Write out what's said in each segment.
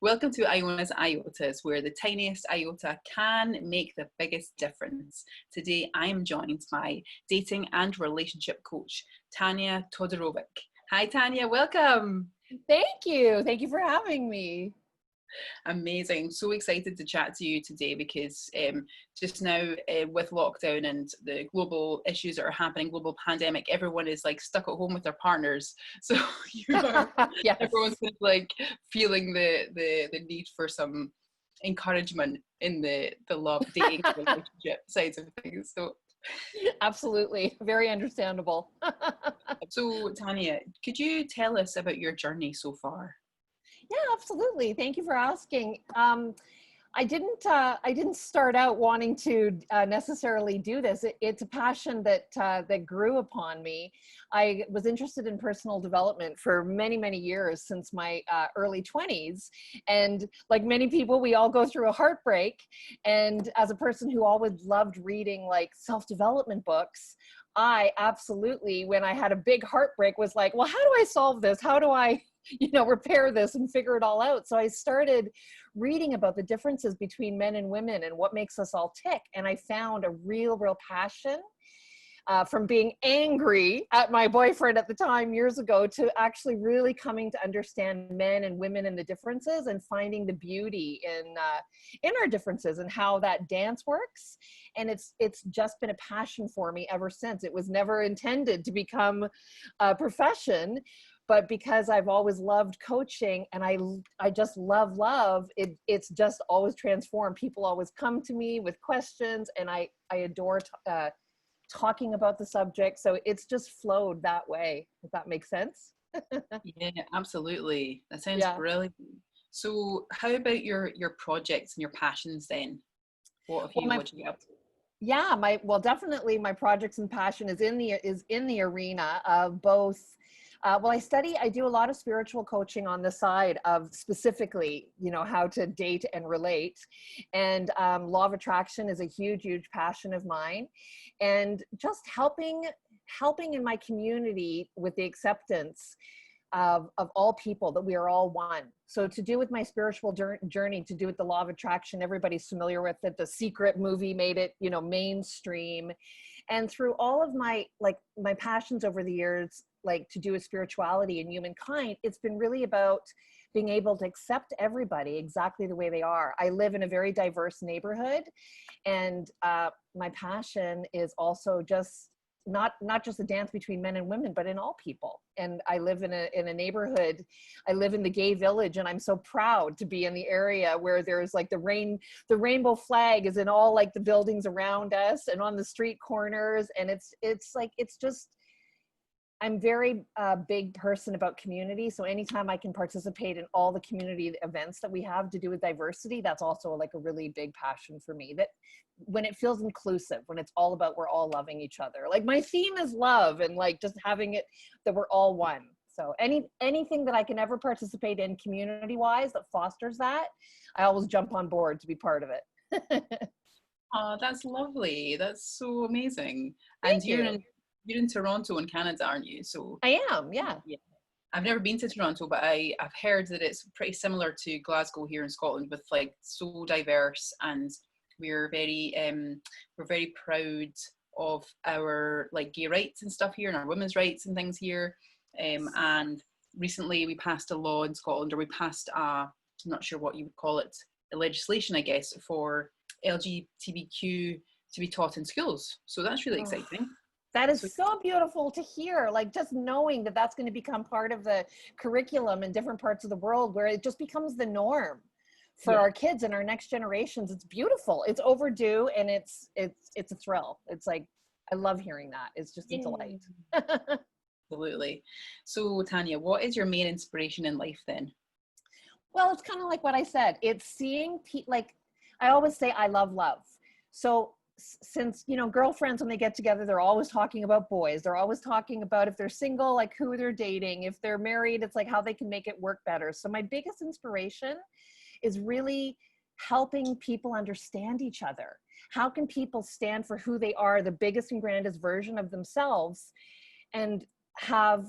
Welcome to Iona's Iotas, where the tiniest iota can make the biggest difference. Today, I am joined by dating and relationship coach, Tanya Todorovic. Hi, Tanya, welcome. Thank you. Thank you for having me. Amazing. So excited to chat to you today because just now with lockdown and the global issues that are happening, global pandemic, everyone is like stuck at home with their partners. So Yes. everyone's kind of like feeling the need for some encouragement in the love dating relationship sides of things. Absolutely. Very understandable. So Tanya, could you tell us about your journey so far? Yeah, absolutely. Thank you for asking. I didn't start out wanting to necessarily do this. It's a passion that grew upon me. I was interested in personal development for many, many years since my early 20s. And like many people, we all go through a heartbreak. And as a person who always loved reading like self-development books, I absolutely, when I had a big heartbreak, was like, well, how do I solve this? How do I repair this and figure it all out? So I started reading about the differences between men and women and what makes us all tick. And I found a real passion from being angry at my boyfriend at the time years ago to actually really coming to understand men and women and the differences and finding the beauty in our differences and how that dance works. And it's just been a passion for me ever since. It was never intended to become a profession, but because I've always loved coaching and I just love it's just always transformed. People always come to me with questions, and I adore talking about the subject. So it's just flowed that way, if that makes sense. Yeah, absolutely. That sounds Yeah. brilliant. So how about your projects and your passions then? Well, What do you get up to? yeah, definitely my projects and passion is in the arena of both. I do a lot of spiritual coaching on the side of specifically, how to date and relate. And law of attraction is a huge passion of mine. And just helping in my community with the acceptance of all people, that we are all one. So to do with my spiritual journey, to do with the law of attraction, everybody's familiar with it. The Secret movie made it, mainstream. And through all of my passions over the years, like to do with spirituality and humankind, it's been really about being able to accept everybody exactly the way they are. I live in a very diverse neighborhood, and my passion is also just not just a dance between men and women, but in all people. And I live in a neighborhood. I live in the gay village, and I'm so proud to be in the area where there's like the rainbow flag is in all like the buildings around us and on the street corners. And it's just, I'm very big person about community. So anytime I can participate in all the community events that we have to do with diversity, that's also like a really big passion for me. That when it feels inclusive, when it's all about we're all loving each other. Like my theme is love, and like just having it that we're all one. So anything that I can ever participate in community-wise that fosters that, I always jump on board to be part of it. Oh, that's lovely. That's so amazing. And Thank you. you're in Toronto in Canada, aren't you? So I am, yeah. yeah. I've never been to Toronto, but I've heard that it's pretty similar to Glasgow here in Scotland, with like so diverse, and we're very proud of our like gay rights and stuff here, and our women's rights and things here. And recently we passed a law in Scotland, or we passed I'm not sure what you would call it, a legislation, I guess, for LGBTQ to be taught in schools. So that's really Oh. exciting. That is So so beautiful to hear. Like just knowing that that's going to become part of the curriculum in different parts of the world, where it just becomes the norm for yeah. our kids and our next generations. It's beautiful. It's overdue, and it's a thrill. It's like, I love hearing that. It's just a Yay. delight. Absolutely. So Tanya, what is your main inspiration in life then? Well, it's kind of like what I said. It's seeing like I always say, I love love. So since, girlfriends, when they get together, they're always talking about boys. They're always talking about, if they're single, like who they're dating. If they're married, it's like how they can make it work better. So my biggest inspiration is really helping people understand each other. How can people stand for who they are, the biggest and grandest version of themselves, and have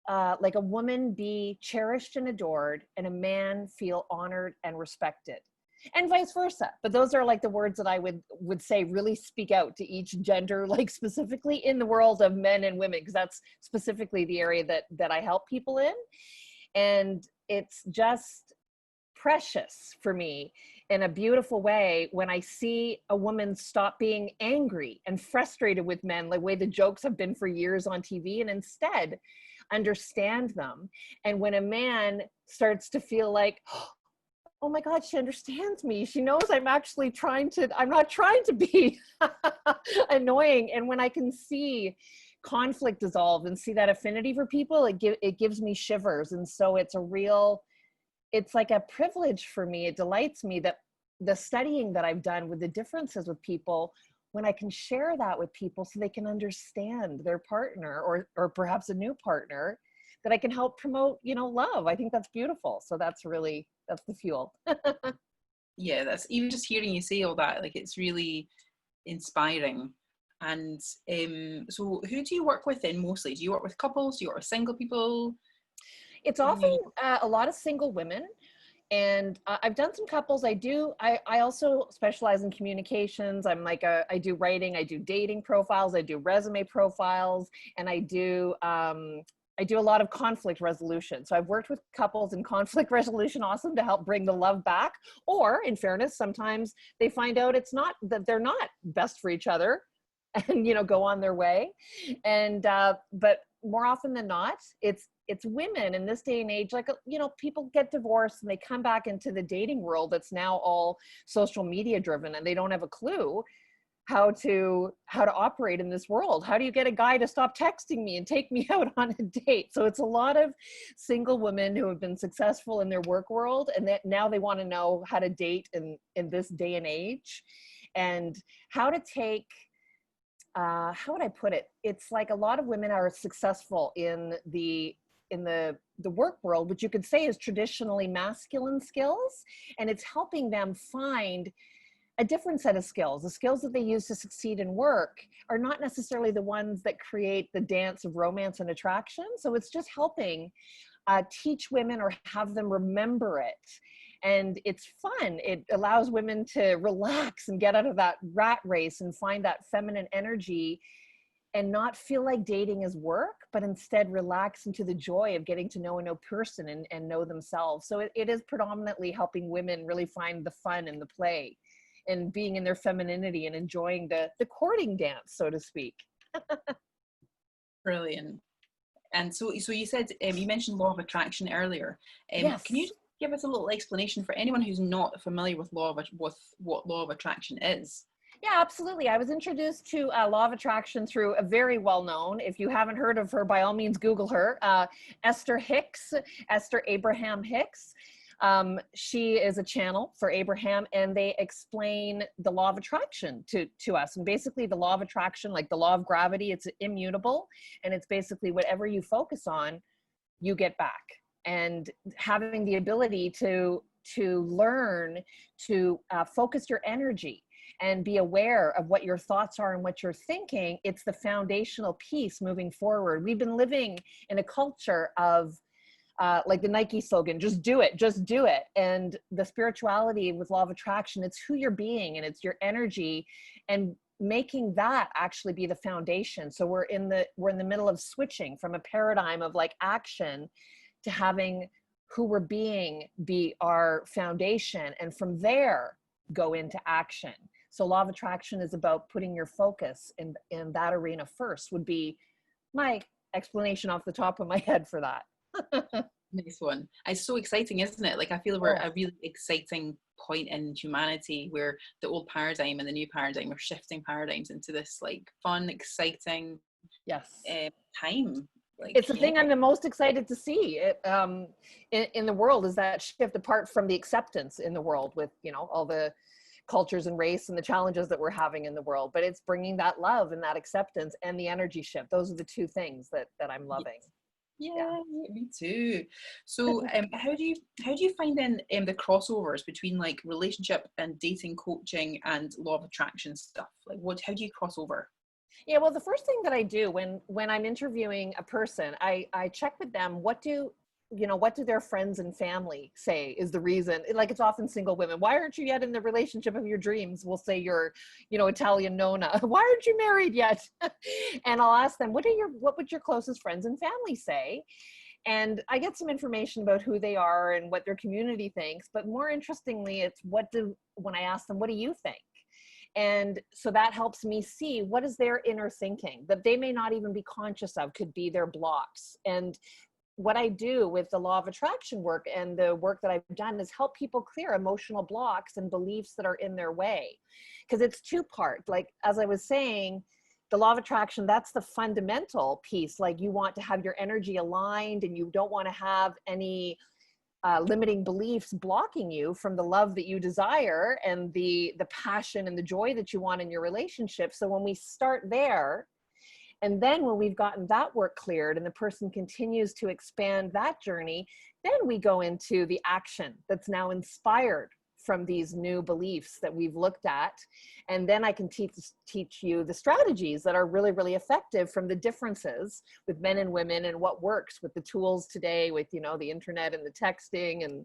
like a woman be cherished and adored and a man feel honored and respected, and vice versa. But those are like the words that I would say really speak out to each gender, like specifically in the world of men and women, because that's specifically the area that I help people in. And it's just precious for me in a beautiful way when I see a woman stop being angry and frustrated with men, the way the jokes have been for years on TV, and instead understand them. And when a man starts to feel like, oh my God, she understands me. She knows I'm actually I'm not trying to be annoying. And when I can see conflict dissolve and see that affinity for people, it gives me shivers. And so it's like a privilege for me. It delights me that the studying that I've done with the differences with people, when I can share that with people so they can understand their partner or perhaps a new partner, that I can help promote, love. I think that's beautiful. So that's the fuel. Yeah, that's, even just hearing you say all that, like, it's really inspiring. And so who do you work with then mostly? Do you work with couples? Do you work with single people? It's often a lot of single women. And I've done some couples. I also specialize in communications. I do writing, I do dating profiles, I do resume profiles, and I do a lot of conflict resolution. So I've worked with couples in conflict resolution, awesome, to help bring the love back. Or in fairness, sometimes they find out that they're not best for each other and, go on their way. And, but more often than not, it's women in this day and age, like, people get divorced and they come back into the dating world that's now all social media driven, and they don't have a clue how to operate in this world. How do you get a guy to stop texting me and take me out on a date? So it's a lot of single women who have been successful in their work world, and that now they want to know how to date in this day and age, and how to take, how would I put it? It's like a lot of women are successful in the work world, which you could say is traditionally masculine skills, and it's helping them find a different set of skills. The skills that they use to succeed in work are not necessarily the ones that create the dance of romance and attraction. So it's just helping teach women or have them remember it. And it's fun. It allows women to relax and get out of that rat race and find that feminine energy and not feel like dating is work, but instead relax into the joy of getting to know a new person and know themselves. So it is predominantly helping women really find the fun and the play and being in their femininity and enjoying the courting dance, so to speak. Brilliant. And so you said, you mentioned law of attraction earlier. Yes. Can you give us a little explanation for anyone who's not familiar with what law of attraction is? Yeah, absolutely. I was introduced to law of attraction through a very well-known, if you haven't heard of her, by all means, Google her, Esther Abraham Hicks. She is a channel for Abraham, and they explain the law of attraction to us. And basically the law of attraction, like the law of gravity, it's immutable. And it's basically whatever you focus on, you get back. And having the ability to learn to focus your energy and be aware of what your thoughts are and what you're thinking, it's the foundational piece moving forward. We've been living in a culture of like the Nike slogan, just do it, just do it. And the spirituality with law of attraction, it's who you're being and it's your energy, and making that actually be the foundation. So we're in the middle of switching from a paradigm of like action to having who we're being be our foundation, and from there go into action. So law of attraction is about putting your focus in that arena first, would be my explanation off the top of my head for that. Nice one. It's so exciting, isn't it? Like, I feel we're at a really exciting point in humanity where the old paradigm and the new paradigm are shifting paradigms into this like fun, exciting time. Like, it's the thing I'm the most excited to see in the world, is that shift, apart from the acceptance in the world with, all the cultures and race and the challenges that we're having in the world, but it's bringing that love and that acceptance and the energy shift. Those are the two things that I'm loving. Yeah, me too. So how do you find then the crossovers between like relationship and dating coaching and law of attraction stuff? Like, how do you cross over? Yeah, well, the first thing that I do when I'm interviewing a person, I check with them, what do what do their friends and family say is the reason? Like, it's often single women. Why aren't you yet in the relationship of your dreams? We'll say you're, Italian Nona. Why aren't you married yet? And I'll ask them, what would your closest friends and family say? And I get some information about who they are and what their community thinks. But more interestingly, it's when I ask them, what do you think? And so that helps me see what is their inner thinking that they may not even be conscious of, could be their blocks. And what I do with the law of attraction work and the work that I've done is help people clear emotional blocks and beliefs that are in their way. Because it's two-part. Like, as I was saying, the law of attraction, that's the fundamental piece. Like, you want to have your energy aligned and you don't want to have any limiting beliefs blocking you from the love that you desire and the passion and the joy that you want in your relationship. So when we start there, and then when we've gotten that work cleared and the person continues to expand that journey, then we go into the action that's now inspired from these new beliefs that we've looked at. And then I can teach you the strategies that are really, really effective from the differences with men and women and what works with the tools today with, the internet and the texting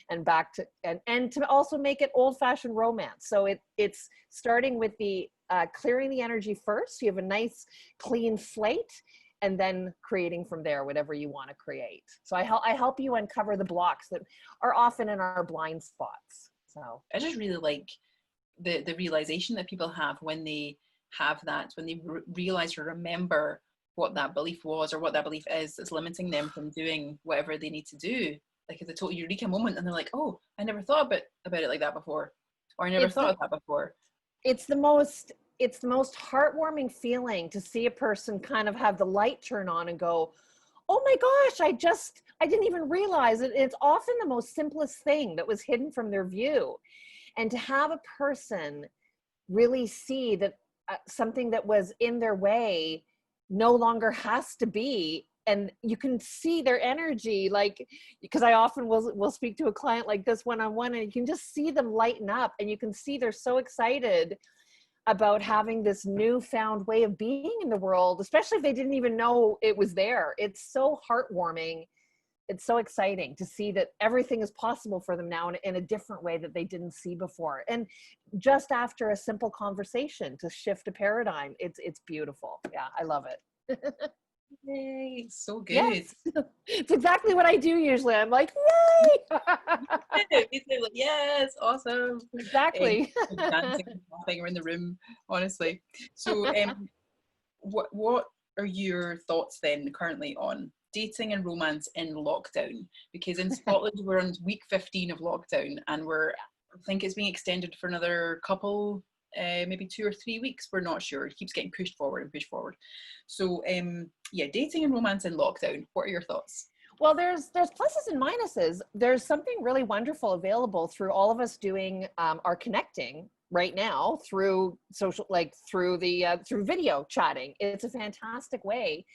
and back to, and to also make it old-fashioned romance. So it's starting with the clearing the energy first. So you have a nice clean slate, and then creating from there whatever you want to create. So I help you uncover the blocks that are often in our blind spots. So I just really like the realization that people have when they have that, when they realize or remember what that belief was or what that belief is that's limiting them from doing whatever they need to do. Like, it's a total eureka moment, and they're like, oh, I never thought about it like that before, or I never thought of that before. It's the most heartwarming feeling to see a person kind of have the light turn on and go, oh my gosh, I didn't even realize it. It's often the most simplest thing that was hidden from their view. And to have a person really see that something that was in their way no longer has to be, and you can see their energy, like, because I often will speak to a client like this one-on-one, and you can just see them lighten up, and you can see they're so excited about having this newfound way of being in the world, especially if they didn't even know it was there. It's so heartwarming. It's so exciting to see that everything is possible for them now in a different way that they didn't see before. And just after a simple conversation to shift a paradigm, it's beautiful. Yeah, I love it. Yay, so good. Yes. It's exactly what I do usually. I'm like, yay! Yes, awesome. Exactly. Dancing, laughing around the room, honestly. So what are your thoughts then currently on dating and romance in lockdown? Because in Scotland we're on week 15 of lockdown, and I think it's being extended for another couple, maybe 2 or 3 weeks. We're not sure. It keeps getting pushed forward and pushed forward. So yeah, dating and romance in lockdown. What are your thoughts? Well, there's pluses and minuses. There's something really wonderful available through all of us doing our connecting right now through social, like through video chatting. It's a fantastic way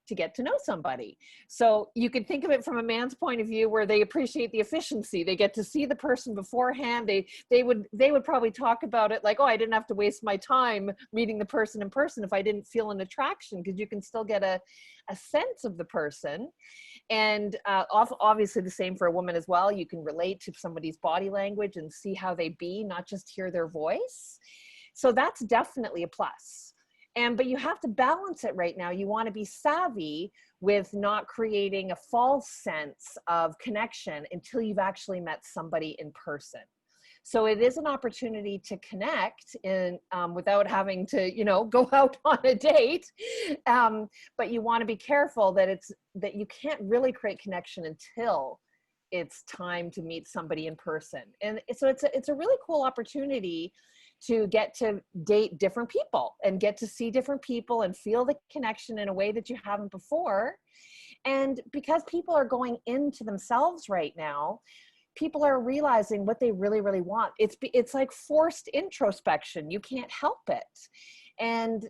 to get to know somebody. So you could think of it from a man's point of view, where they appreciate the efficiency. They get to see the person beforehand. They would probably talk about it like, oh, I didn't have to waste my time meeting the person in person if I didn't feel an attraction, because you can still get a sense of the person. And obviously the same for a woman as well. You can relate to somebody's body language and see how they be, not just hear their voice. So that's definitely a plus. But you have to balance it right now. You want to be savvy with not creating a false sense of connection until you've actually met somebody in person. So it is an opportunity to connect without having to, go out on a date. But you want to be careful that you can't really create connection until it's time to meet somebody in person. And so it's a really cool opportunity to get to date different people and get to see different people and feel the connection in a way that you haven't before. And because people are going into themselves right now, people are realizing what they really, really want. It's like forced introspection. You can't help it. And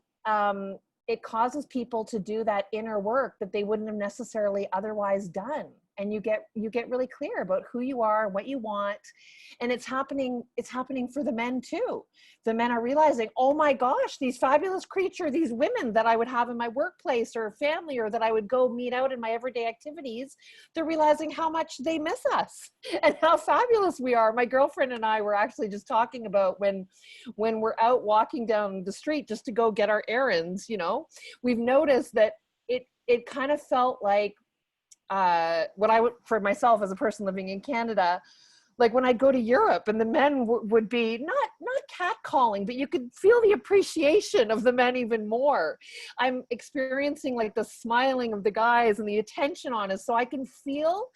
it causes people to do that inner work that they wouldn't have necessarily otherwise done. and you get really clear about who you are, what you want. And it's happening for the men too. The men are realizing, oh my gosh, these fabulous these women that I would have in my workplace or family, or that I would go meet out in my everyday activities, they're realizing how much they miss us and how fabulous we are. My girlfriend and I were actually just talking about when we're out walking down the street just to go get our errands, you know, we've noticed that it kind of felt like what I would, for myself as a person living in Canada, like when I go to Europe and the men would be not catcalling, but you could feel the appreciation of the men even more. I'm experiencing like the smiling of the guys and the attention on us. So I can feel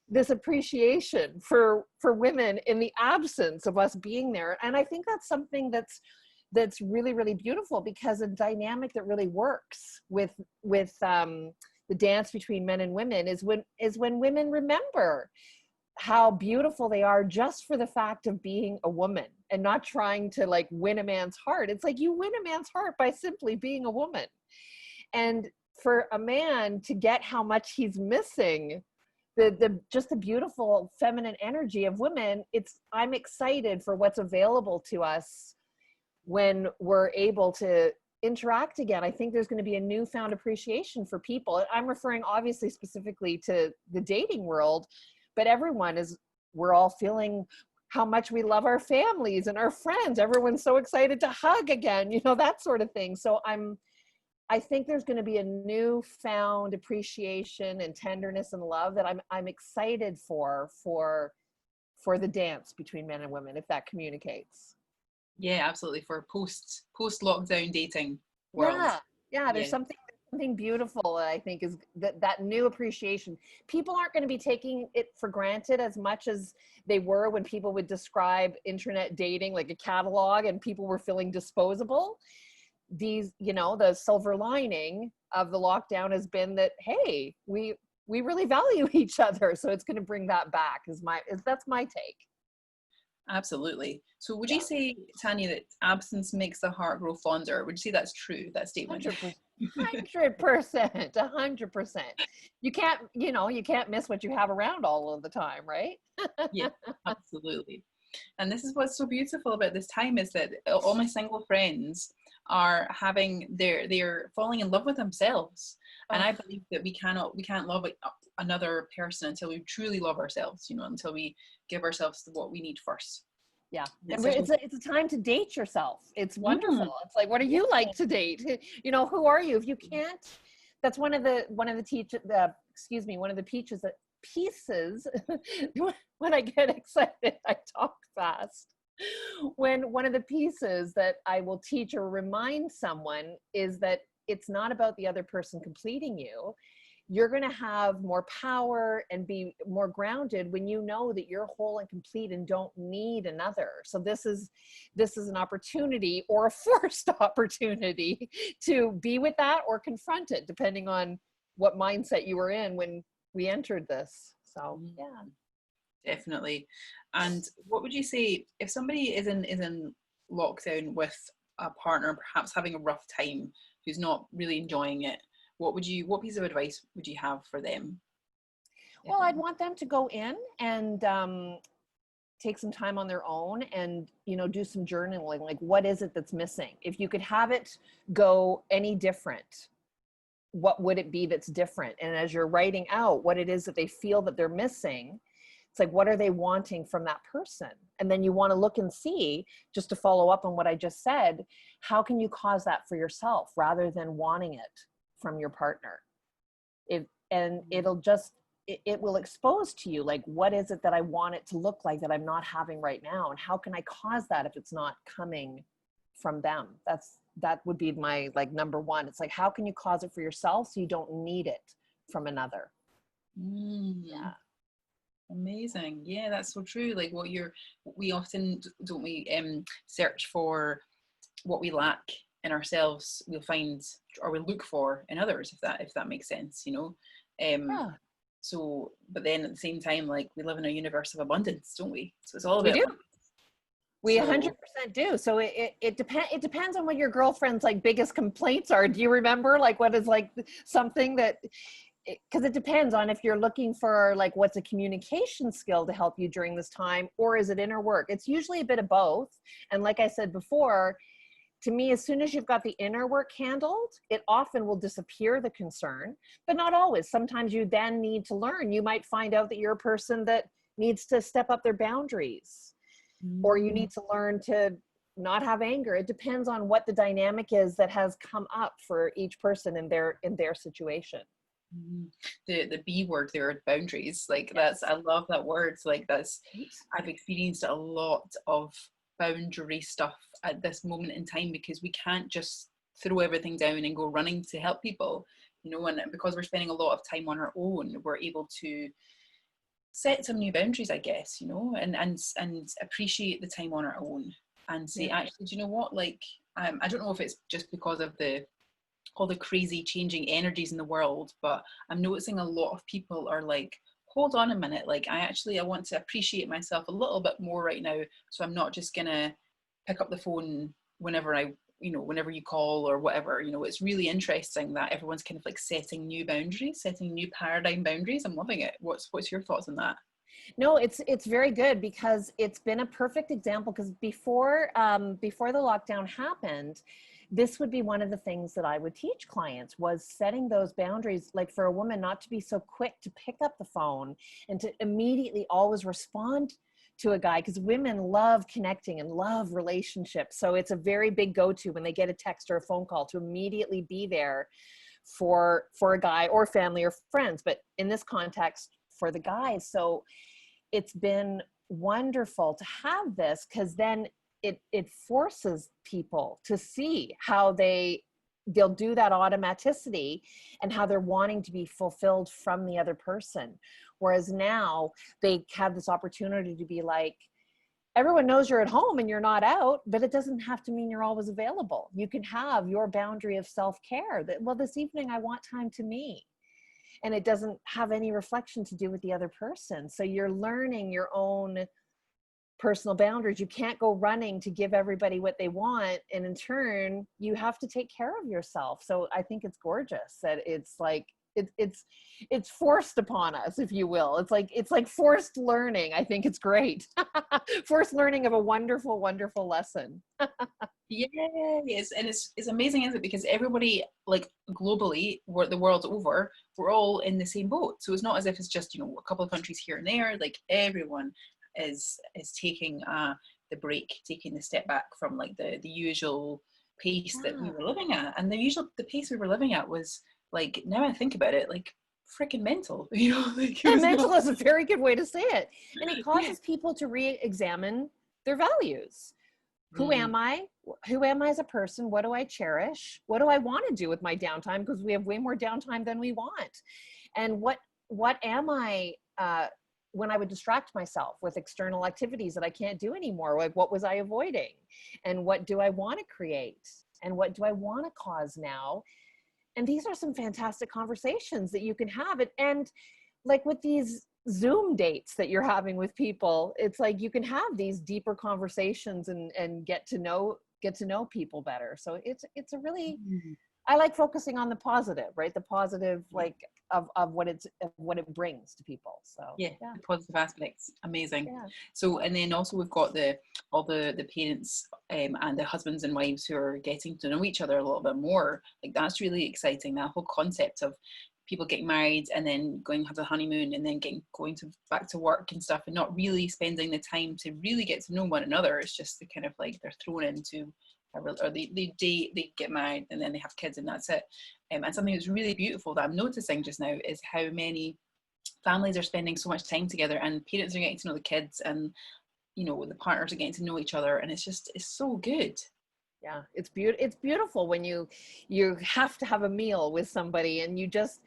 this appreciation for women in the absence of us being there. And I think that's something that's really, really beautiful, because a dynamic that really works with the dance between men and women is when women remember how beautiful they are just for the fact of being a woman, and not trying to like win a man's heart. It's like you win a man's heart by simply being a woman. And for a man to get how much he's missing just the beautiful feminine energy of women, I'm excited for what's available to us when we're able to interact again. I think there's going to be a newfound appreciation for people. I'm referring obviously specifically to the dating world, but we're all feeling how much we love our families and our friends. Everyone's so excited to hug again, you know, that sort of thing. So I think there's going to be a newfound appreciation and tenderness and love that I'm excited for the dance between men and women, if that communicates. Yeah, absolutely. For post lockdown dating world. Yeah. There's something beautiful, I think, is that new appreciation. People aren't going to be taking it for granted as much as they were when people would describe internet dating like a catalog and people were feeling disposable. These, you know, the silver lining of the lockdown has been that, hey, we really value each other. So it's going to bring that back that's my take. Absolutely. So would you say, Tanya, that absence makes the heart grow fonder? Would you say that's true, that statement? 100%. 100%. You can't miss what you have around all of the time, right? Yeah, absolutely. And this is what's so beautiful about this time, is that all my single friends are they're falling in love with themselves. And I believe that we can't love another person until we truly love ourselves, you know, until we give ourselves what we need first. Yeah. It's a time to date yourself. It's wonderful. It's like, what do you like to date? You know, who are you? If you can't, that's one of the pieces when I get excited, I talk fast. When one of the pieces that I will teach or remind someone is that it's not about the other person completing you. You're going to have more power and be more grounded when you know that you're whole and complete and don't need another. So this is an opportunity, or a forced opportunity, to be with that or confront it, depending on what mindset you were in when we entered this. So yeah. Definitely. And what would you say if somebody is in lockdown with a partner, perhaps having a rough time, who's not really enjoying it? What piece of advice would you have for them? Well, I'd want them to go in and take some time on their own and, you know, do some journaling. Like, what is it that's missing? If you could have it go any different, what would it be that's different? And as you're writing out what it is that they feel that they're missing, it's like, what are they wanting from that person? And then you want to look and see, just to follow up on what I just said, how can you cause that for yourself rather than wanting it from your partner? It will expose to you, like, what is it that I want it to look like that I'm not having right now? And how can I cause that if it's not coming from them? That would be my, like, number one. It's like, how can you cause it for yourself so you don't need it from another? Yeah. Amazing. Yeah, that's so true. Like, we often don't search for what we lack in ourselves, we'll find, or we'll look for in others, if that makes sense, you know. So, but then at the same time, like, we live in a universe of abundance, don't we? So it's all about. We do. We 100% do. So it depends on what your girlfriend's like biggest complaints are. Do you remember, like, what is like something that because it depends on if you're looking for like what's a communication skill to help you during this time, or is it inner work? It's usually a bit of both. And like I said before, to me, as soon as you've got the inner work handled, it often will disappear the concern, but not always. Sometimes you then need to learn. You might find out that you're a person that needs to step up their boundaries, or you need to learn to not have anger. It depends on what the dynamic is that has come up for each person in their situation. The B word there, boundaries. Like that's, I love that word. Like that's, I've experienced a lot of boundary stuff at this moment in time, because we can't just throw everything down and go running to help people, you know, and because we're spending a lot of time on our own, we're able to set some new boundaries, I guess, you know, and appreciate the time on our own and say, actually, do you know what, like, I don't know if it's just because of all the crazy changing energies in the world, but I'm noticing a lot of people are like, hold on a minute, like I want to appreciate myself a little bit more right now, so I'm not just gonna pick up the phone whenever whenever you call or whatever. You know, it's really interesting that everyone's kind of like setting new boundaries, setting new paradigm boundaries. I'm loving it. What's your thoughts on that? No, it's very good, because it's been a perfect example, because before the lockdown happened, this would be one of the things that I would teach clients, was setting those boundaries, like for a woman not to be so quick to pick up the phone and to immediately always respond to a guy, because women love connecting and love relationships. So it's a very big go-to when they get a text or a phone call to immediately be there for a guy or family or friends, but in this context for the guys. So it's been wonderful to have this, because then it forces people to see how they'll do that automaticity and how they're wanting to be fulfilled from the other person. Whereas now they have this opportunity to be like, everyone knows you're at home and you're not out, but it doesn't have to mean you're always available. You can have your boundary of self-care that, well, this evening I want time to me. And it doesn't have any reflection to do with the other person. So you're learning your own personal boundaries. You can't go running to give everybody what they want, and in turn you have to take care of yourself. So I think it's gorgeous that it's like it's forced upon us, if you will. It's like forced learning. I think it's great. Forced learning of a wonderful lesson. Yes, and it's amazing, isn't it? Because everybody, like globally, the world over, we're all in the same boat. So it's not as if it's just, you know, a couple of countries here and there. Like everyone is taking the break, taking the step back from like the usual pace that we were living at. And the pace we were living at was, like, now I think about it, like freaking mental, you know. Like mental is a very good way to say it. And it causes people to re-examine their values. Who am I? Who am I as a person? What do I cherish? What do I want to do with my downtime? Because we have way more downtime than we want. And what am I when I would distract myself with external activities that I can't do anymore? Like, what was I avoiding? And what do I want to create? And what do I want to cause now? And these are some fantastic conversations that you can have. And like with these Zoom dates that you're having with people, it's like you can have these deeper conversations and get to know people better. So it's a really, I like focusing on the positive, right? The positive, like of what it brings to people. So the positive aspects. Amazing. So, and then also we've got all the parents and the husbands and wives who are getting to know each other a little bit more. Like that's really exciting. That whole concept of people getting married and then going to have the honeymoon and then going back to work and stuff, and not really spending the time to really get to know one another. It's just the kind of like they're thrown into or they date, they get married, and then they have kids, and that's it. And something that's really beautiful that I'm noticing just now is how many families are spending so much time together, and parents are getting to know the kids, and you know, the partners are getting to know each other, and it's so good. Yeah, it's beautiful when you have to have a meal with somebody and you just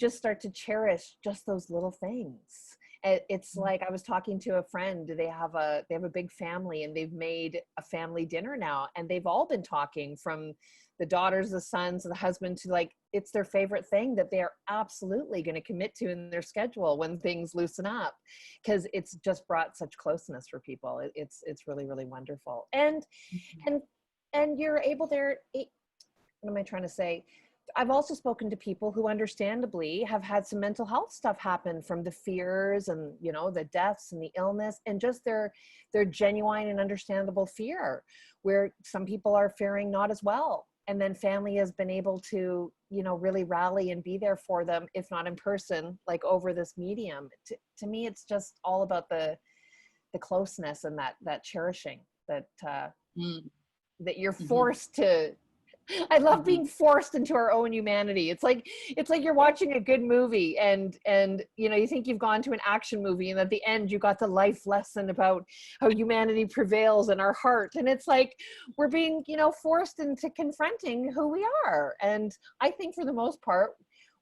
start to cherish just those little things. It's like, I was talking to a friend, they have a big family, and they've made a family dinner now, and they've all been talking, from the daughters, the sons, the husband, to like, it's their favorite thing that they're absolutely going to commit to in their schedule when things loosen up, because it's just brought such closeness for people. It's really, really wonderful. And you're able there, what am I trying to say? I've also spoken to people who understandably have had some mental health stuff happen from the fears and, you know, the deaths and the illness, and just their genuine and understandable fear, where some people are faring not as well. And then family has been able to, you know, really rally and be there for them, if not in person, like over this medium. To me, it's just all about the closeness and that cherishing that, that you're forced to. I love being forced into our own humanity. It's like you're watching a good movie and you know, you think you've gone to an action movie, and at the end you got the life lesson about how humanity prevails in our heart. And it's like we're being, you know, forced into confronting who we are. And I think for the most part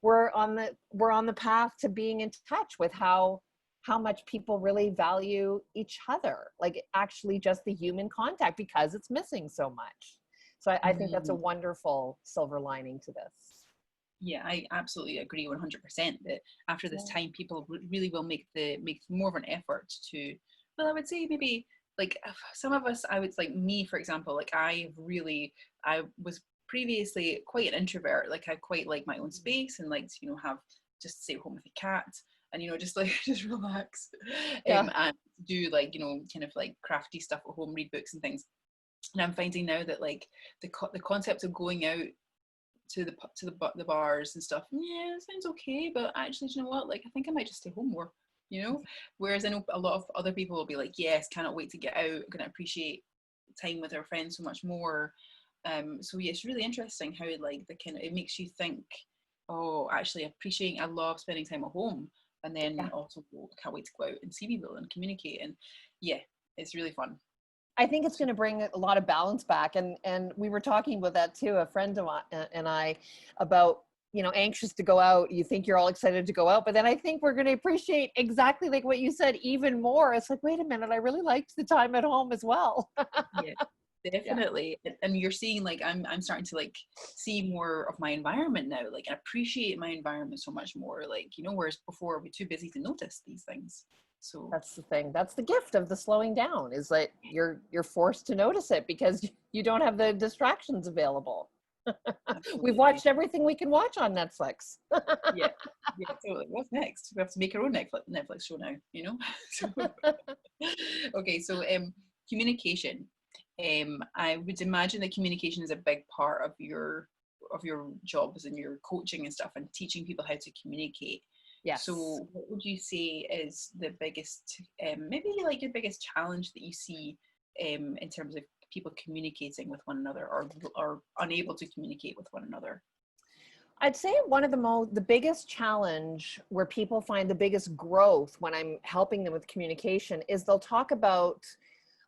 we're on the path to being in touch with how much people really value each other, like actually just the human contact, because it's missing so much. So I think that's a wonderful silver lining to this. Yeah, I absolutely agree 100% that after this time, people really will make more of an effort to, well, I would say maybe like some of us, I would like me, for example, like I was previously quite an introvert. Like I quite like my own space and like to, you know, have just stay home with a cat and, you know, just like just relax and do like, you know, kind of like crafty stuff at home, read books and things. And I'm finding now that like the concept of going out to the bars and stuff, yeah, it sounds okay, but actually, do you know what? Like, I think I might just stay home more, you know. Whereas I know a lot of other people will be like, yes, cannot wait to get out, gonna appreciate time with our friends so much more. So yeah, it's really interesting how like it makes you think, oh, actually I love spending time at home, and then also can't wait to go out and see people and communicate, and yeah, it's really fun. I think it's going to bring a lot of balance back. And we were talking about that too, a friend of mine and I, about, you know, anxious to go out. You think you're all excited to go out, but then I think we're going to appreciate exactly like what you said, even more. It's like, wait a minute, I really liked the time at home as well. Yeah, definitely. And you're seeing like I'm starting to like see more of my environment now, like appreciate my environment so much more, like, you know, whereas before we're too busy to notice these things. So that's the thing. That's the gift of the slowing down, is that you're forced to notice it because you don't have the distractions available. We've watched everything we can watch on Netflix. yeah, totally. What's next? We have to make our own Netflix show now, you know. Okay, so communication. I would imagine that communication is a big part of your jobs and your coaching and stuff, and teaching people how to communicate. Yes. So what would you say is the biggest, maybe like your biggest challenge that you see in terms of people communicating with one another, or unable to communicate with one another? I'd say one of the biggest challenge where people find the biggest growth when I'm helping them with communication is they'll talk about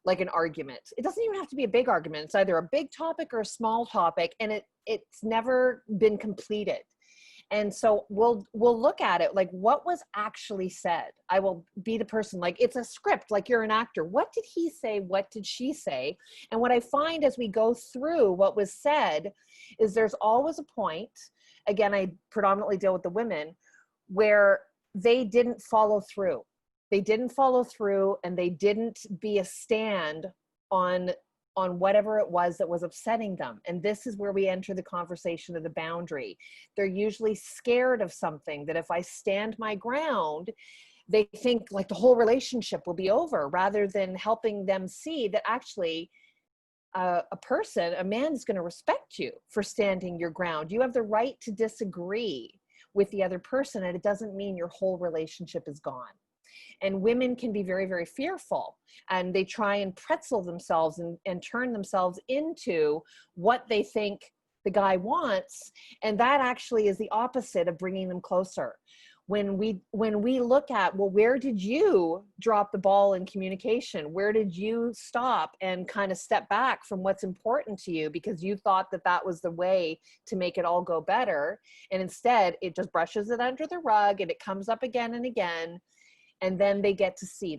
like an argument. It doesn't even have to be a big argument. It's either a big topic or a small topic, and it's never been completed. And so we'll look at it like, what was actually said? I will be the person, like it's a script, like you're an actor. What did he say? What did she say? And what I find as we go through what was said is there's always a point, again, I predominantly deal with the women, where they didn't follow through. They didn't follow through, and they didn't be a stand on whatever it was that was upsetting them. And this is where we enter the conversation of the boundary. They're usually scared of something, that if I stand my ground, they think like the whole relationship will be over, rather than helping them see that actually a man is going to respect you for standing your ground. You have the right to disagree with the other person, and it doesn't mean your whole relationship is gone. And women can be very, very fearful, and they try and pretzel themselves and turn themselves into what they think the guy wants. And that actually is the opposite of bringing them closer. When we look at, well, where did you drop the ball in communication? Where did you stop and kind of step back from what's important to you because you thought that was the way to make it all go better? And instead it just brushes it under the rug, and it comes up again and again. And then they get to see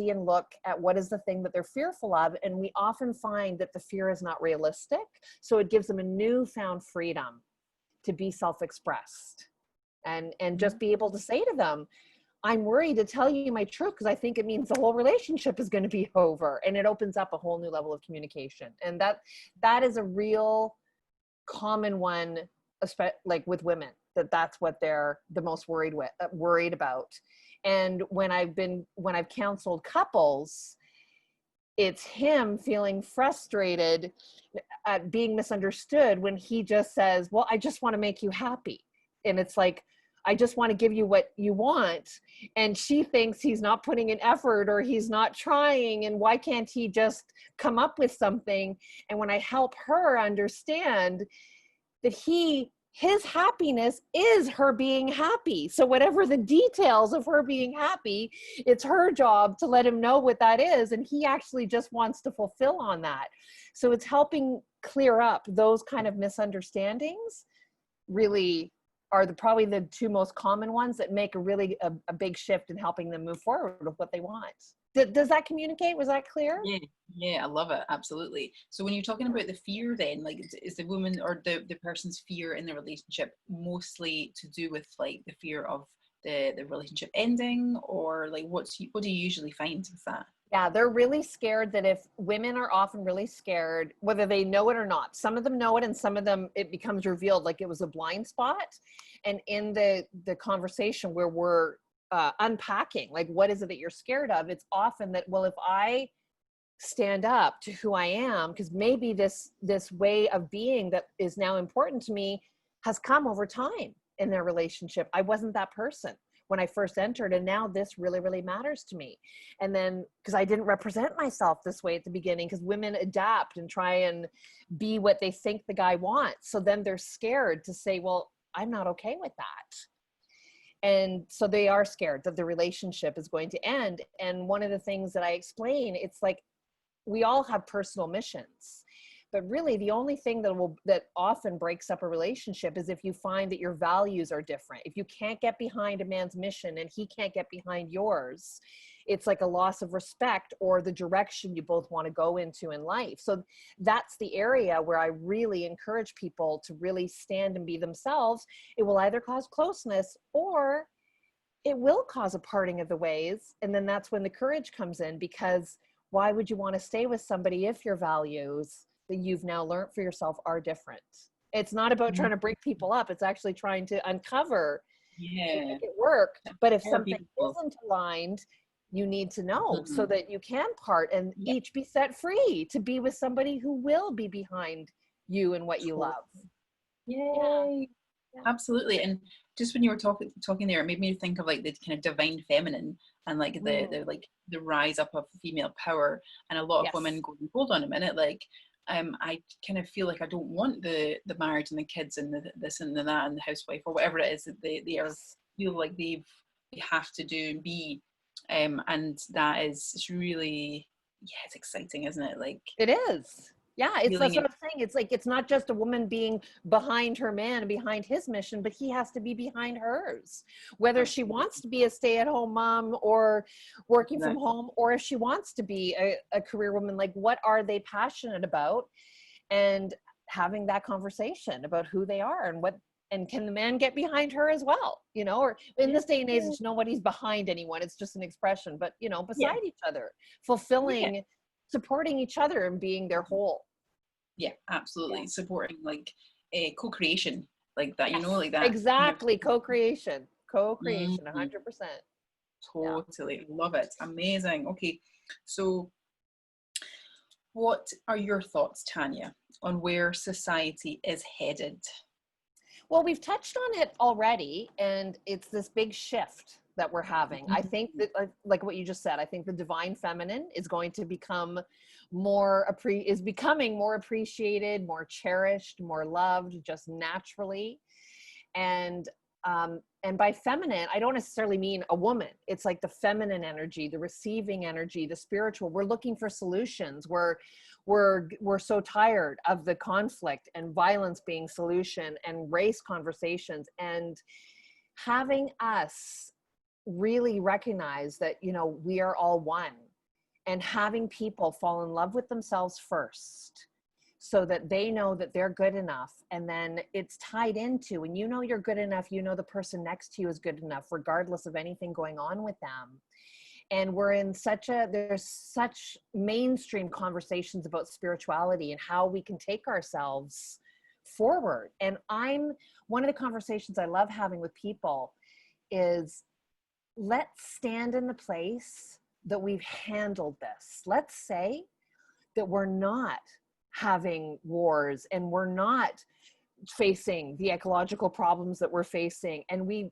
and look at what is the thing that they're fearful of. And we often find that the fear is not realistic. So it gives them a newfound freedom to be self-expressed and just be able to say to them, I'm worried to tell you my truth because I think it means the whole relationship is going to be over. And it opens up a whole new level of communication. And that is a real common one like with women, that's what they're the most worried about. And when I've counseled couples, it's him feeling frustrated at being misunderstood when he just says, well, I just want to make you happy. And it's like, I just want to give you what you want. And she thinks he's not putting in effort or he's not trying. And why can't he just come up with something? And when I help her understand that his happiness is her being happy. So whatever the details of her being happy, it's her job to let him know what that is. And he actually just wants to fulfill on that. So it's helping clear up those kind of misunderstandings really are probably the two most common ones that make a big shift in helping them move forward with what they want. Does that communicate? Was that clear? Yeah, I love it. Absolutely. So when you're talking about the fear then, like, is the woman or the person's fear in the relationship mostly to do with like the fear of the relationship ending, or like what do you usually find with that? Yeah, they're really scared that women are often really scared, whether they know it or not. Some of them know it and some of them, it becomes revealed like it was a blind spot. And in the conversation where we're unpacking, like, what is it that you're scared of? It's often that, well, if I stand up to who I am, because maybe this way of being that is now important to me has come over time in their relationship. I wasn't that person when I first entered, and now this really, really matters to me. And then, because I didn't represent myself this way at the beginning, because women adapt and try and be what they think the guy wants. So then they're scared to say, well, I'm not okay with that. And so they are scared that the relationship is going to end. And one of the things that I explain, it's like, we all have personal missions, but really the only thing that often breaks up a relationship is if you find that your values are different. If you can't get behind a man's mission and he can't get behind yours, it's like a loss of respect or the direction you both want to go into in life. So that's the area where I really encourage people to really stand and be themselves. It will either cause closeness or it will cause a parting of the ways. And then that's when the courage comes in, because why would you want to stay with somebody if your values that you've now learned for yourself are different? It's not about trying to break people up. It's actually trying to uncover and make it work. But if something isn't aligned, you need to know so that you can part and each be set free to be with somebody who will be behind you and what you love. Yay. Yeah. Absolutely. And just when you were talking there, it made me think of like the kind of divine feminine and like the rise up of female power. And a lot of women go, hold on a minute, like I kind of feel like I don't want the marriage and the kids and the this and the that and the housewife or whatever it is that they are feel like they have to do and be. And that is, it's really, it's exciting, isn't it? Like, it is. Yeah, that's what I'm saying. It's like, it's not just a woman being behind her man and behind his mission, but he has to be behind hers. Whether she wants to be a stay-at-home mom or working from home, or if she wants to be a career woman, like, what are they passionate about? And having that conversation about who they are and can the man get behind her as well? You know, or in this day and age, nobody's behind anyone. It's just an expression, but, you know, beside each other, fulfilling, supporting each other and being their whole. Yeah, absolutely. Supporting like a co-creation like that, you know, like that. Exactly. Co-creation, 100%. Totally. Love it. Amazing. Okay. So what are your thoughts, Tanya, on where society is headed? Well, we've touched on it already, and it's this big shift that we're having. I think that, like what you just said, I think the divine feminine is going to become becoming more appreciated, more cherished, more loved, just naturally. And by feminine, I don't necessarily mean a woman. It's like the feminine energy, the receiving energy, the spiritual. We're looking for solutions. We're so tired of the conflict and violence being solution and race conversations, and having us really recognize that, you know, we are all one, and having people fall in love with themselves first so that they know that they're good enough. And then it's tied into, when you know you're good enough, you know the person next to you is good enough, regardless of anything going on with them. And we're in there's such mainstream conversations about spirituality and how we can take ourselves forward. And one of the conversations I love having with people is, let's stand in the place that we've handled this. Let's say that we're not having wars, and we're not facing the ecological problems that we're facing, and we're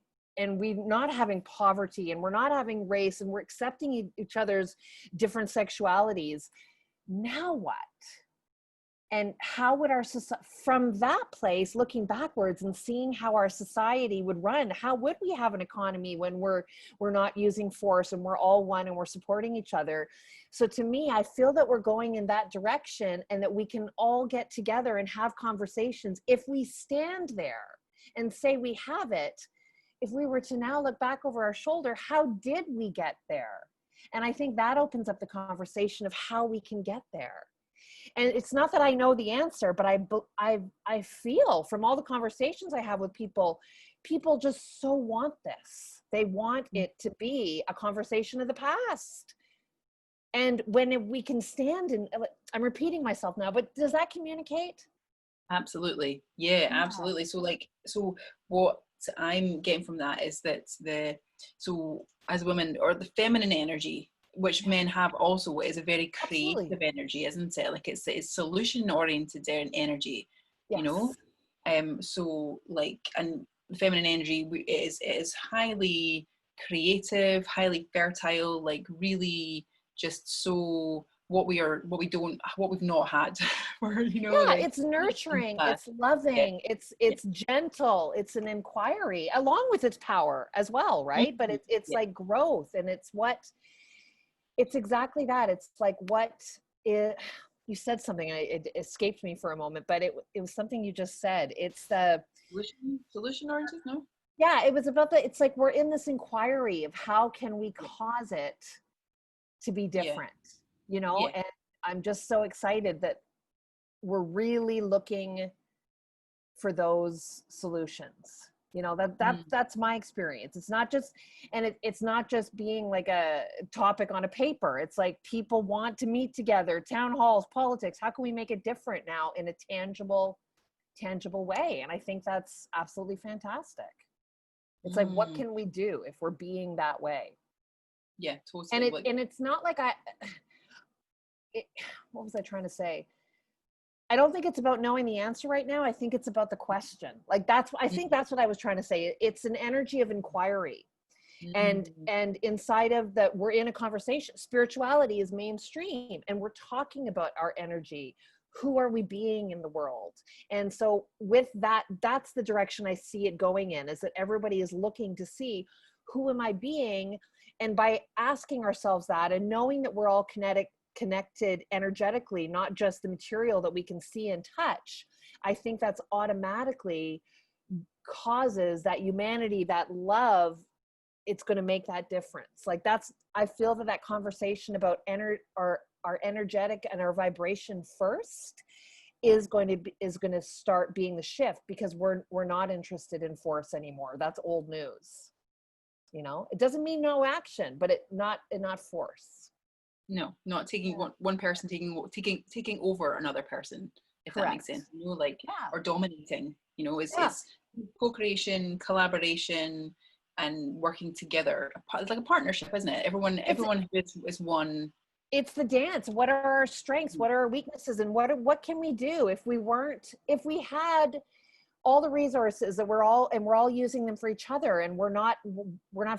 not having poverty, and we're not having race, and we're accepting each other's different sexualities. Now what? And how would our society, from that place, looking backwards and seeing how our society would run, how would we have an economy when we're not using force, and we're all one, and we're supporting each other? So to me, I feel that we're going in that direction, and that we can all get together and have conversations. If we stand there and say we have it, if we were to now look back over our shoulder, how did we get there? And I think that opens up the conversation of how we can get there. And it's not that I know the answer, but I feel from all the conversations I have with people just so want this. They want it to be a conversation of the past. And when we can stand, and I'm repeating myself now, but does that communicate? Absolutely. Yeah, absolutely. So what I'm getting from that is that so as women, or the feminine energy, which men have also, is a very creative Absolutely. energy, isn't it? Like it's solution oriented energy, Yes. you know? So like, and the feminine energy is highly creative, highly fertile, like really just so what we've not had. Or, you know, Yeah, like it's nurturing, that. it's loving, it's gentle, it's an inquiry, along with its power as well, right? But it's Yeah. like growth, and it's exactly that. It's like you said something, it escaped me for a moment, but it was something you just said. It's the Solution oriented, no? yeah, it was about it's like we're in this inquiry of how can we cause it to be Yeah. different, you know? Yeah. And I'm just so excited that we're really looking for those solutions. You know, that's my experience. It's not just, and it's not just being like a topic on a paper. It's like people want to meet together, town halls, politics. How can we make it different now in a tangible way? And I think that's absolutely fantastic. It's like, what can we do if we're being that way? Yeah, totally. And it's not like what was I trying to say? I don't think it's about knowing the answer right now. I think it's about the question. Like I think that's what I was trying to say. It's an energy of inquiry. And inside of that, we're in a conversation. Spirituality is mainstream, and we're talking about our energy. Who are we being in the world? And so with that, that's the direction I see it going in, is that everybody is looking to see, who am I being? And by asking ourselves that, and knowing that we're all connected energetically, not just the material that we can see and touch, I think that's automatically causes that humanity, that love. It's going to make that difference. Like I feel that conversation about our energetic and our vibration first is going to start being the shift, because we're not interested in force anymore. That's old news. You know, it doesn't mean no action, but not force. No, not taking one person taking over another person, if Correct. that makes sense. You know, like, or dominating, you know, it's co-creation, collaboration, and working together. It's like a partnership, isn't it? Everyone is one. It's the dance. What are our strengths? What are our weaknesses? And what can we do if we had all the resources that we're all using them for each other, and we're not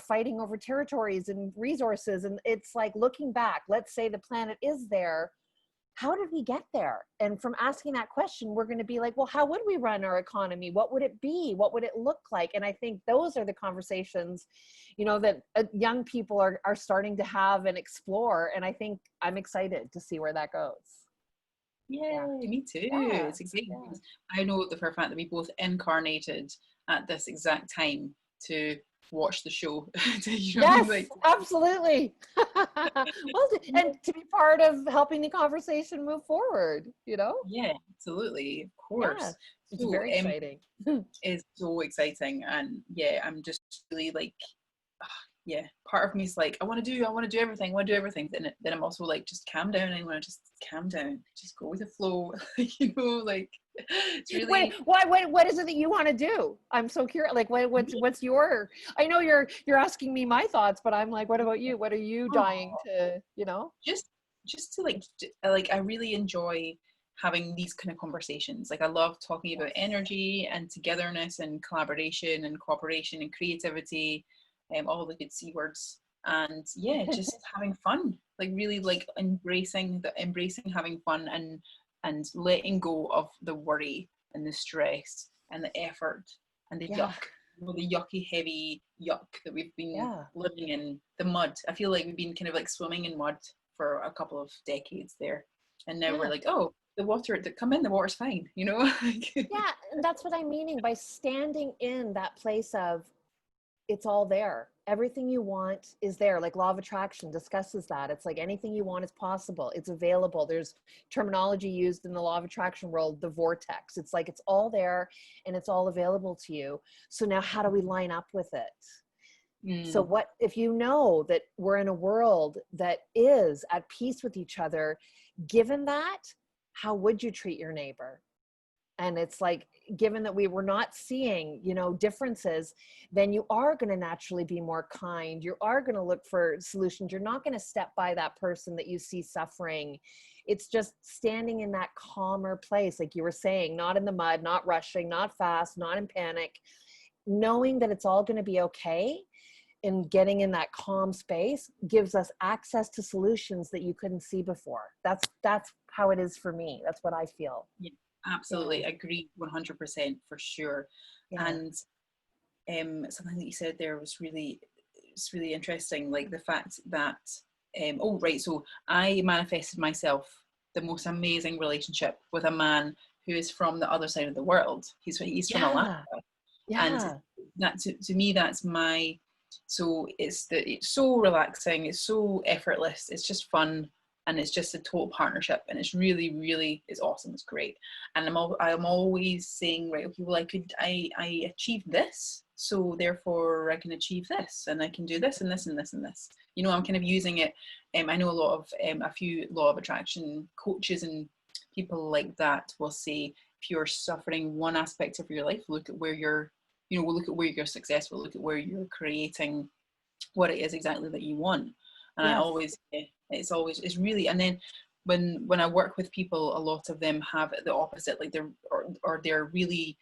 fighting over territories and resources? And it's like, looking back, let's say the planet is there. How did we get there? And from asking that question, we're going to be like, well, how would we run our economy? What would it be? What would it look like? And I think those are the conversations, you know, that young people are starting to have and explore. And I think I'm excited to see where that goes. Yeah, me too. It's exciting. I know for a fact that we both incarnated at this exact time to watch the show. Absolutely. Well, and to be part of helping the conversation move forward, you know? Yeah, absolutely. Of course. Yeah, it's very exciting. It's so exciting. And yeah, I'm just really like, yeah, part of me is like, I want to do everything. Then I'm also like, just calm down. I want to just calm down, just go with the flow. You know, like it's really. What is it that you want to do? I'm so curious. Like, what's your? I know you're asking me my thoughts, but I'm like, what about you? What are you dying to? You know? Just to like, I really enjoy having these kind of conversations. Like, I love talking about energy and togetherness and collaboration and cooperation and creativity, all the good C words. And yeah, just having fun, like really like embracing having fun and letting go of the worry and the stress and the effort and the yuck, the yucky, heavy yuck that we've been living in, the mud. I feel like we've been kind of like swimming in mud for a couple of decades there. And now we're like, oh, the water that come in, the water's fine, you know? Yeah, and that's what I'm meaning by standing in that place of, it's all there. Everything you want is there. Like law of attraction discusses that. It's like anything you want is possible. It's available. There's terminology used in the law of attraction world, the vortex. It's like, it's all there and it's all available to you. So now how do we line up with it? So what, if you know that we're in a world that is at peace with each other, given that, how would you treat your neighbor? And it's like, given that we were not seeing, you know, differences, then you are going to naturally be more kind. You are going to look for solutions. You're not going to step by that person that you see suffering. It's just standing in that calmer place. Like you were saying, not in the mud, not rushing, not fast, not in panic, knowing that it's all going to be okay. And getting in that calm space gives us access to solutions that you couldn't see before. That's how it is for me. That's what I feel. Yeah. Absolutely, agree 100% for sure. And something that you said there was really, it's really interesting. Like the fact that, so I manifested myself the most amazing relationship with a man who is from the other side of the world. He's from Alaska, and that to me that's my. So it's so relaxing. It's so effortless. It's just fun. And it's just a total partnership, and it's really, really, it's awesome. It's great. And I'm always saying, right, okay, well, I achieved this, so therefore I can achieve this, and I can do this and this and this and this. You know, I'm kind of using it. I know a few law of attraction coaches and people like that will say, if you're suffering one aspect of your life, look at where you're, look at where you're successful, look at where you're creating what it is exactly that you want. And I always, it's really, and then when I work with people, a lot of them have the opposite, like they're really,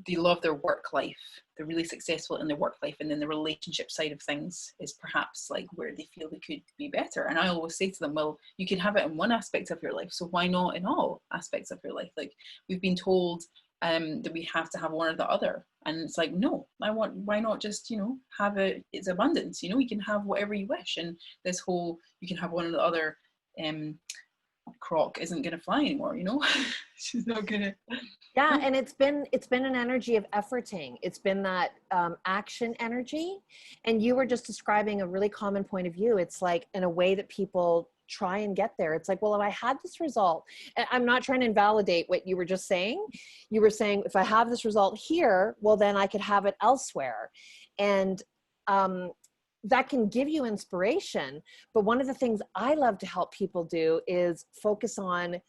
they love their work life. They're really successful in their work life. And then the relationship side of things is perhaps like where they feel they could be better. And I always say to them, well, you can have it in one aspect of your life. So why not in all aspects of your life? Like we've been told that we have to have one or the other. And it's like, no, why not just, have it's abundance, you can have whatever you wish. And this whole, you can have one or the other, croc isn't going to fly anymore, she's not going to. Yeah. And it's been an energy of efforting. It's been that action energy. And you were just describing a really common point of view. It's like in a way that people try and get there. It's like, well, if I had this result, and I'm not trying to invalidate what you were just saying. You were saying, if I have this result here, well, then I could have it elsewhere. And that can give you inspiration. But one of the things I love to help people do is focus on,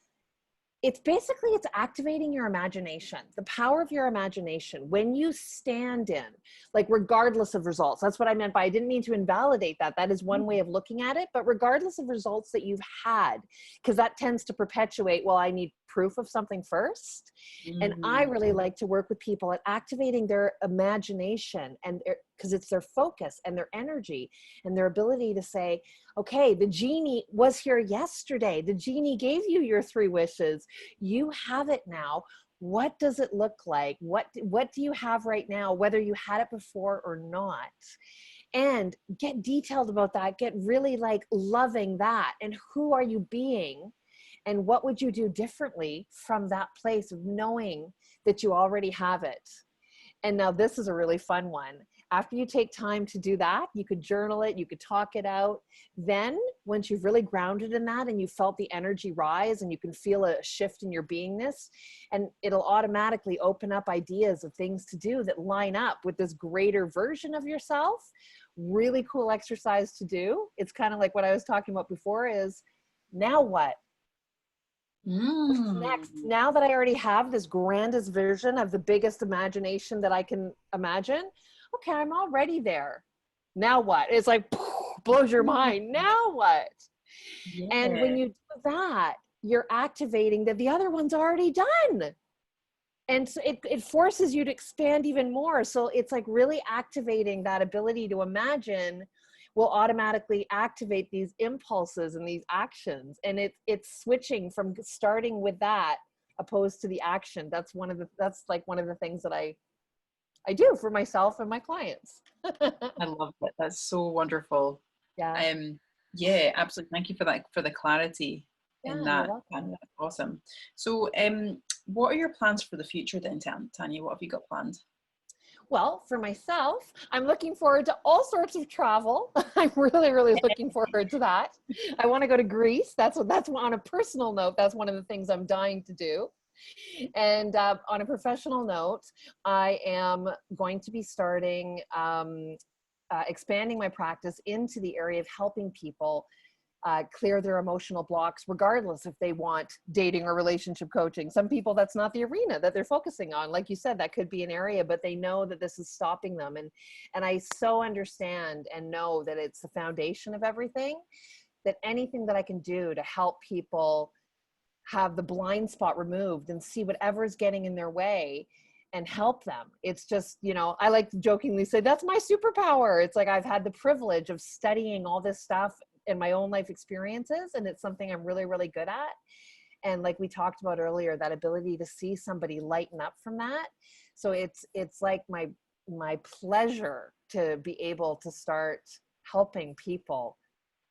it's activating your imagination, the power of your imagination. When you stand in, like regardless of results, that's what I meant by, I didn't mean to invalidate that. That is one way of looking at it, but regardless of results that you've had, because that tends to perpetuate, well, I need proof of something first. And I really like to work with people at activating their imagination, and because it's their focus and their energy and their ability to say, okay, the genie was here yesterday. The genie gave you your 3 wishes. You have it now. What does it look like? What do you have right now, whether you had it before or not? And get detailed about that. Get really like loving that. And who are you being? And what would you do differently from that place of knowing that you already have it? And now this is a really fun one. After you take time to do that, you could journal it, you could talk it out. Then once you've really grounded in that and you felt the energy rise and you can feel a shift in your beingness, and it'll automatically open up ideas of things to do that line up with this greater version of yourself. really cool exercise to do. It's kind of like what I was talking about before is, now what? What's next? Now that I already have this grandest vision of the biggest imagination that I can imagine, okay, I'm already there. Now what? It's like, blows your mind. Now what? Yeah. And when you do that, you're activating that the other one's already done. And so it forces you to expand even more. So it's like really activating that ability to imagine will automatically activate these impulses and these actions. And it's switching from starting with that opposed to the action. That's like one of the things that I do for myself and my clients. I love it. That's so wonderful. Yeah. Yeah, absolutely. Thank you for that, for the clarity in Yeah, you're that. welcome. And that's awesome. So, what are your plans for the future then, Tanya? What have you got planned? Well, for myself, I'm looking forward to all sorts of travel. I'm really, really looking forward to that. I want to go to Greece. That's on a personal note. That's one of the things I'm dying to do. And on a professional note, I am going to be starting expanding my practice into the area of helping people clear their emotional blocks, regardless if they want dating or relationship coaching. Some people, that's not the arena that they're focusing on. Like you said, that could be an area, but they know that this is stopping them. And I so understand and know that it's the foundation of everything, that anything that I can do to help people have the blind spot removed and see whatever is getting in their way and help them. It's just, I like to jokingly say, that's my superpower. It's like I've had the privilege of studying all this stuff in my own life experiences, and it's something I'm really, really good at. And like we talked about earlier, that ability to see somebody lighten up from that. So it's like my pleasure to be able to start helping people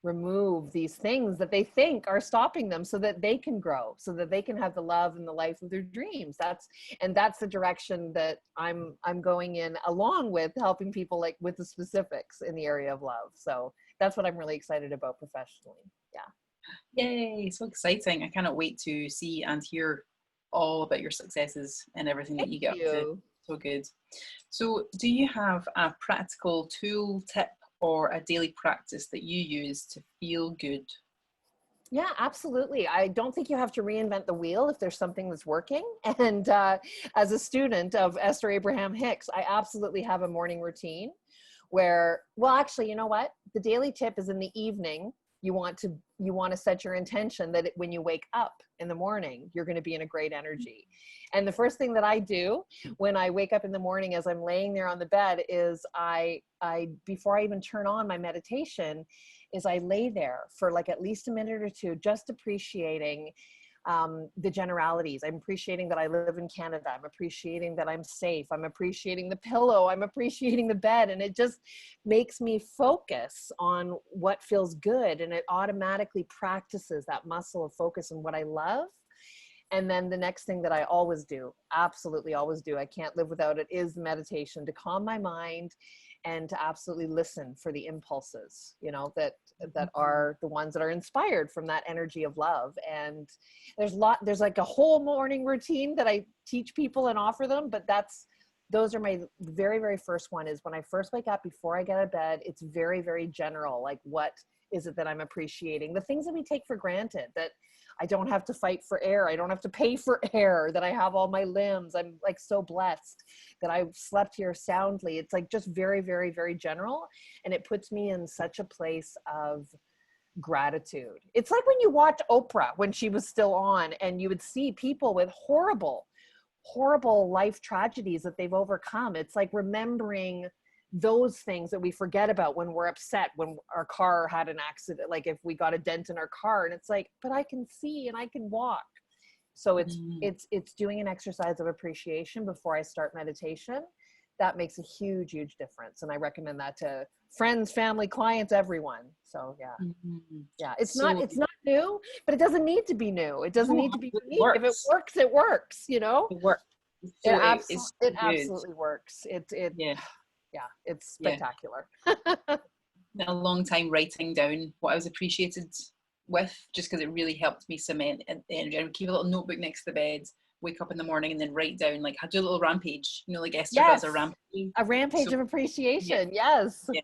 remove these things that they think are stopping them so that they can grow, so that they can have the love and the life of their dreams. That's the direction that I'm going in, along with helping people like with the specifics in the area of love. So that's what I'm really excited about professionally. Yeah. Yay, so exciting. I cannot wait to see and hear all about your successes and everything that you get up to. So good. So do you have a practical tool, tip, or a daily practice that you use to feel good? Yeah, absolutely. I don't think you have to reinvent the wheel if there's something that's working. And as a student of Esther Abraham Hicks, I absolutely have a morning routine where, well, actually, you know what? The daily tip is in the evening. You want to set your intention that when you wake up in the morning, you're going to be in a great energy. And the first thing that I do when I wake up in the morning, as I'm laying there on the bed, is I before I even turn on my meditation, is I lay there for like at least a minute or two, just appreciating the generalities. I'm appreciating that I live in Canada. I'm appreciating that I'm safe. I'm appreciating the pillow. I'm appreciating the bed. And it just makes me focus on what feels good. And it automatically practices that muscle of focus on what I love. And then the next thing that I always do, absolutely always do, I can't live without it, is meditation, to calm my mind and to absolutely listen for the impulses, that are the ones that are inspired from that energy of love. And there's like a whole morning routine that I teach people and offer them, but those are my very, very first one. Is when I first wake up, before I get out of bed, it's very, very general. Like, what is it that I'm appreciating? The things that we take for granted, that I don't have to fight for air. I don't have to pay for air, that I have all my limbs. I'm like so blessed that I've slept here soundly. It's like just very, very, very general. And it puts me in such a place of gratitude. It's like when you watch Oprah when she was still on, and you would see people with horrible life tragedies that they've overcome. It's like remembering those things that we forget about when we're upset, when our car had an accident, like if we got a dent in our car, and it's like, but I can see and I can walk. So it's doing an exercise of appreciation before I start meditation. That makes a huge, huge difference. And I recommend that to friends, family, clients, everyone. So yeah, it's not new, but it doesn't need to be new. It doesn't need to be unique. If it works, it works, It works. So it absolutely works. Yeah, it's spectacular. A long time writing down what I was appreciated with, just because it really helped me cement the energy. I would keep a little notebook next to the bed, wake up in the morning, and then write down, I do a little rampage, like Esther does a rampage. A rampage of appreciation. Yes. Yeah.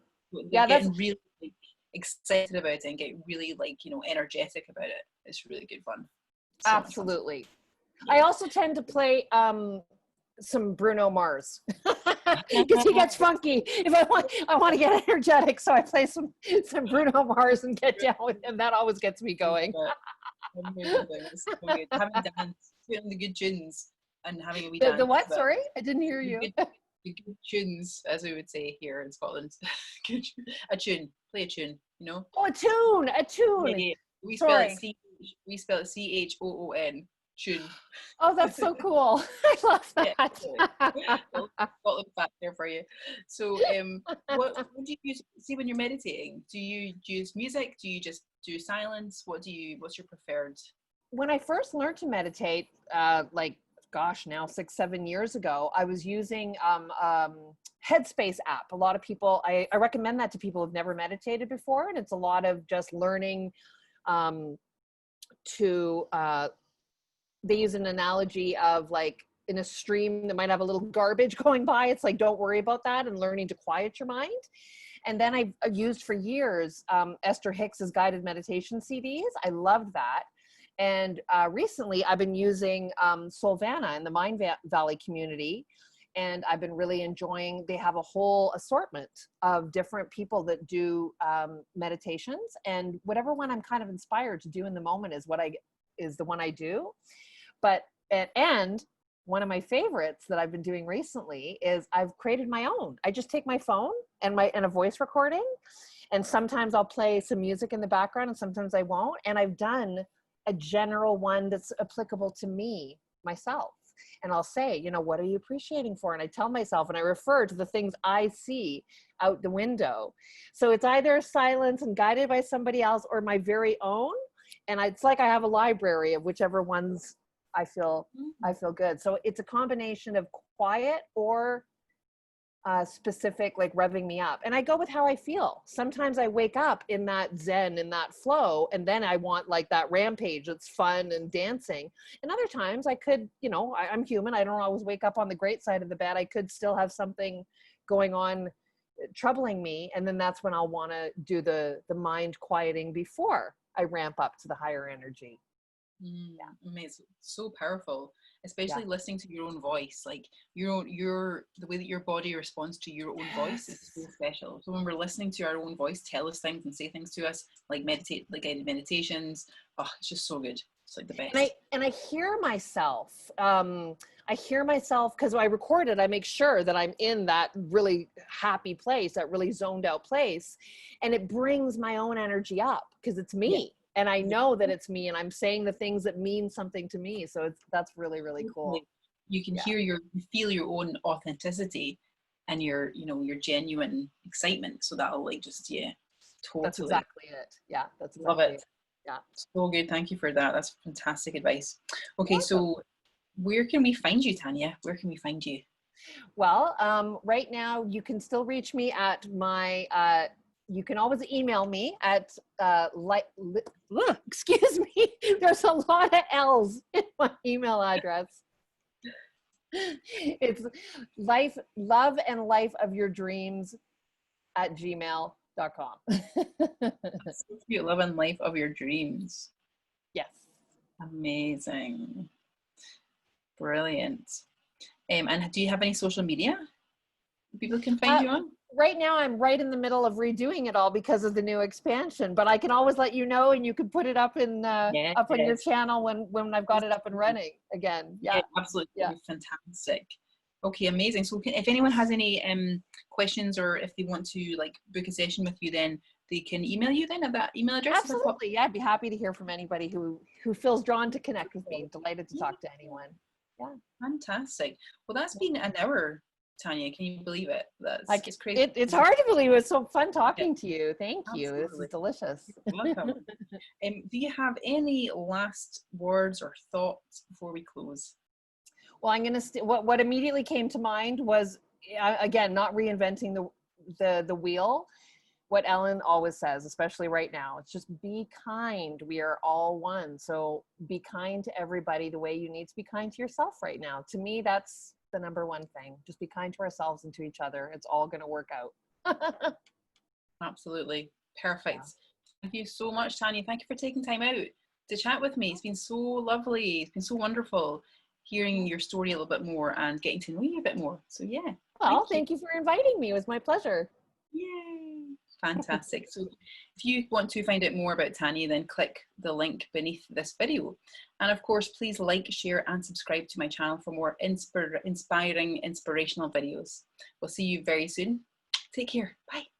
Yeah, that's getting really like, excited about it and get really like, energetic about it. It's really good fun. So much fun. absolutely. I Yeah. also tend to play some Bruno Mars because he gets funky. If I want to get energetic, so I play some Bruno Mars and get down with him. That always gets me going. Amazing. It's so good. Having dance, putting the good tunes and having a wee The dance. what? But Sorry, I didn't hear the you. good, the good tunes, as we would say here in Scotland. A tune. Play a tune, Oh, a tune, a Yeah, tune. yeah. We spell it Sorry. CHOON. Tune. Oh, that's so cool. I love Yeah, that. little Scotland fact there for you. So, what do you use? See, when you're meditating, do you use music? Do you just do silence? What's your preferred? When I first learned to meditate, like, gosh, now 6-7 years ago, I was using Headspace app. A lot of people, I recommend that to people who've never meditated before, and it's a lot of just learning to. They use an analogy of like in a stream that might have a little garbage going by. It's like, don't worry about that, and learning to quiet your mind. And then I used for years Esther Hicks's guided meditation CDs. I loved that. And recently I've been using Solvana in the Mind Valley community. And I've been really enjoying, they have a whole assortment of different people that do meditations, and whatever one I'm kind of inspired to do in the moment is the one I do. But, and one of my favorites that I've been doing recently is I've created my own. I just take my phone and a voice recording, and sometimes I'll play some music in the background and sometimes I won't. And I've done a general one that's applicable to me, myself. And I'll say, what are you appreciating for? And I tell myself, and I refer to the things I see out the window. So it's either silence and guided by somebody else or my very own. And it's like I have a library of whichever ones I feel good. So it's a combination of quiet or specific, like revving me up. And I go with how I feel. Sometimes I wake up in that zen, in that flow, and then I want like that rampage that's fun and dancing. And other times I could, I'm human. I don't always wake up on the great side of the bed. I could still have something going on troubling me. And then that's when I'll want to do the mind quieting before I ramp up to the higher energy. Yeah. Amazing. So powerful, especially listening to your own voice, like the way that your body responds to your own voice is so special. So when we're listening to our own voice tell us things and say things to us, like guided meditations, it's just so good. It's like the best. And I hear myself. Because when I record it, I make sure that I'm in that really happy place, that really zoned out place, and it brings my own energy up because it's me. Yeah. And I know that it's me, and I'm saying the things that mean something to me. So that's really, really cool. You can you feel your own authenticity and your genuine excitement. So that'll totally. That's exactly it. Yeah. That's exactly Love it. Yeah. So good. Thank you for that. That's fantastic advice. Okay. So where can we find you, Tanya? Where can we find you? Well, right now you can still reach me at my, you can always email me at, excuse me, there's a lot of L's in my email address. It's loveandlifeofyourdreams at gmail.com. So cute. Love and life of your dreams. Yes. Amazing. Brilliant. And do you have any social media people can find you on? Right now I'm right in the middle of redoing it all because of the new expansion, but I can always let you know, and you can put it up in up on your channel when I've got it up and running again. Yeah, absolutely. Yeah. Fantastic. Okay, amazing. So if anyone has any questions, or if they want to book a session with you, then they can email you then at that email address. Absolutely. Yeah, I'd be happy to hear from ananybody who feels drawn to connect with me. Delighted to talk to anyone. Yeah. Fantastic. Well, that's been an hour, Tanya. Can you believe it? It's crazy. It's hard to believe. It's so fun talking to you. Thank you. This is delicious. Welcome. Do you have any last words or thoughts before we close? Well, I'm going to, what immediately came to mind was, again, not reinventing the wheel. What Ellen always says, especially right now, it's just be kind. We are all one. So be kind to everybody the way you need to be kind to yourself right now. To me, that's the number one thing. Just be kind to ourselves and to each other. It's all going to work out. Absolutely. Perfect. Thank you so much, Tanya. Thank you for taking time out to chat with me. It's been so lovely. It's been so wonderful hearing your story a little bit more and getting to know you a bit more. So yeah. Well, thank you for inviting me. It was my pleasure. Yay. Fantastic. So if you want to find out more about Tanya, then click the link beneath this video. And of course, please like, share and subscribe to my channel for more inspiring, inspirational videos. We'll see you very soon. Take care. Bye.